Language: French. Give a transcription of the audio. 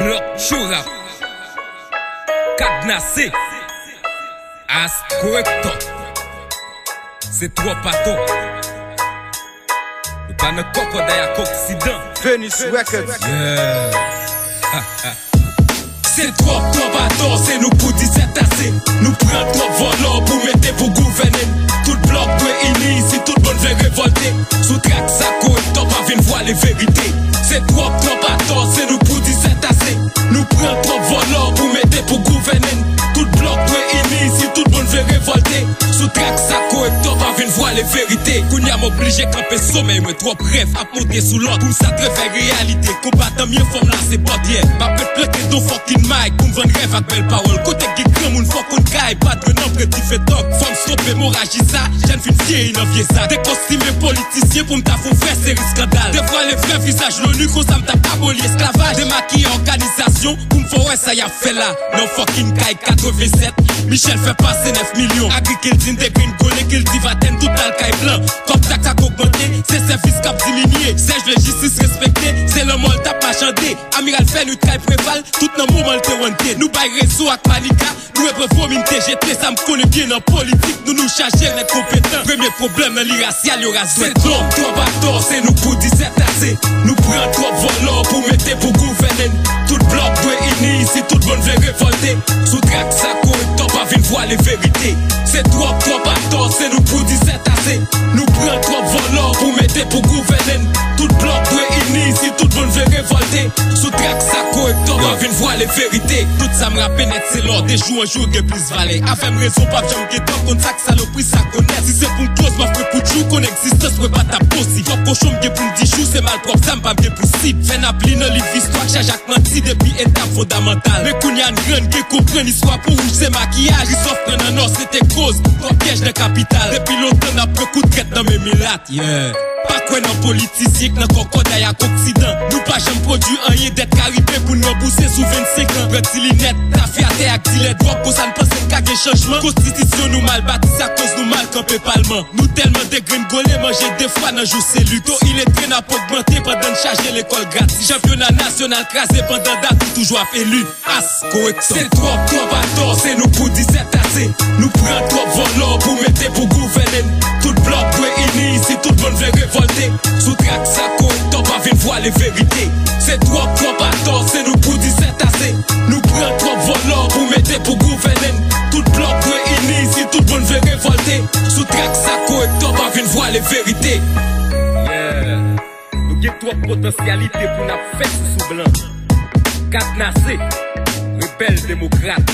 bloc chourap, cadenassé, as correcto, c'est trois patons. Le pas de crocodile à Occident. Venice Records. Yeah. C'est trop bâtons, c'est nous pour 17 assez. Nous prenons trop volants pour mettre pour gouverner. Tout bloc doit unir si tout le monde veut révolter. Sous traque ça correcto, pas venir voir les vérités. C'est trop bâtons, c'est nous pour 17 assez. Nous prenons trop volants pour mettre pour gouverner. Tout bloc doit unir si tout le monde veut révolter. Sous traque ça correcto, pas venir voir les vérités. Kounia m'oblige camper sommeil, moi trop bref, à monter sous l'autre. Pour ça faire réalité, combattant mieux forme là c'est pas bien. Pas peut planter ton fucking mic, pour me vendre rêve avec belle parole. Côté qui grand moun faut qu'on caille, pas de nom petit fait toc. Femme stopper hémorragie ça, j'aime fin fier innovier ça. Des costumes politiciens pour me tafou faire c'est scandale. Des fois les vrais visages l'ONU qu'on ça me tape aboli esclavage. Des maquillés organisation, pour me faire ouais ça y a fait là. Non fucking caille 87. Michel fait passer 9 millions. Agriculture des green collés qu'il dit va ten tout le caille blanc. Comme taxe à augmenté, c'est service cap diminué. C'est de justice respecté, c'est le mol tap pas chanté. Amiral fait nous caille préval, tout dans moment le wanté. Nous bail réseau avec Manika, nous épreuve mine TGT, ça me connaît bien en politique. Nous charger les compétents. Premier problème dans l'irracial, y'aura c'est trop bâtons, c'est nous pour 17 assez. Nous prenons trop volants pour mettre pour gouverner. Tout bloc doit unir si tout le monde veut révolter. Sous traque ça correcto, pas venir voir les vérités. C'est trop bâtons, c'est nous pour 17 assez. Nous prenons trop volants pour mettre pour gouverner. Tout bloc doit unir si tout le monde veut révolter. Sous traque ça correcto, pas venir voir les vérités. Tout ça me rappelle net c'est l'or des jours un jour que plus valait. Avec raison pas j'aime que tant qu'on sac saloperie ça connaît. Si c'est pour une cause, m'offre pour jour qu'on existence ouais pas ta possible. Top cochon m'ge pour 10 jours c'est mal propre ça m'pas m'ge possible. Fait n'appeler dans livre histoire chaque menti depuis étape fondamentale. Mais qu'on y a une grande qui comprend l'histoire pour rouge c'est maquillage. Ils s'offrent un or c'était cause comme piège de capital. Depuis longtemps n'a peu coup de traite dans mes milates. Yeah. Pas quoi non politicien que dans crocodile à Occident. Nous pas jamais produit rien d'être caribé pour nous pousser sous 25 ans. Bretilinette, ta fierté avec dilet drogue pour ça ne pense qu'à des changements. Constitution nous mal bâti, ça cause nous mal campé parlement. Nous tellement dégringolés, manger des fois dans jour c'est lutte. Il est train à augmenter pendant de charger l'école gratis. Championnat national crasé pendant date toujours élu. As, correcto. C'est trop bâtons, c'est nous pour 17 assez. Nous prenons trop volants pour mettre pour gouverner. Tout bloc doit unir si tout le monde veut révolter. Sous traque ça correcto, pas venir voir les vérités. C'est trop bâtons, c'est nous pour 17 assez. Nous prenons trop volants pour mettre pour gouverner. Tout bloc doit unir si tout le monde veut révolter. Sous traque ça correcto, pas venir voir les vérités. Yeah. Nous avons trop de potentialité pour nous faire sous blanc. Cadenassé, rebelle démocrate.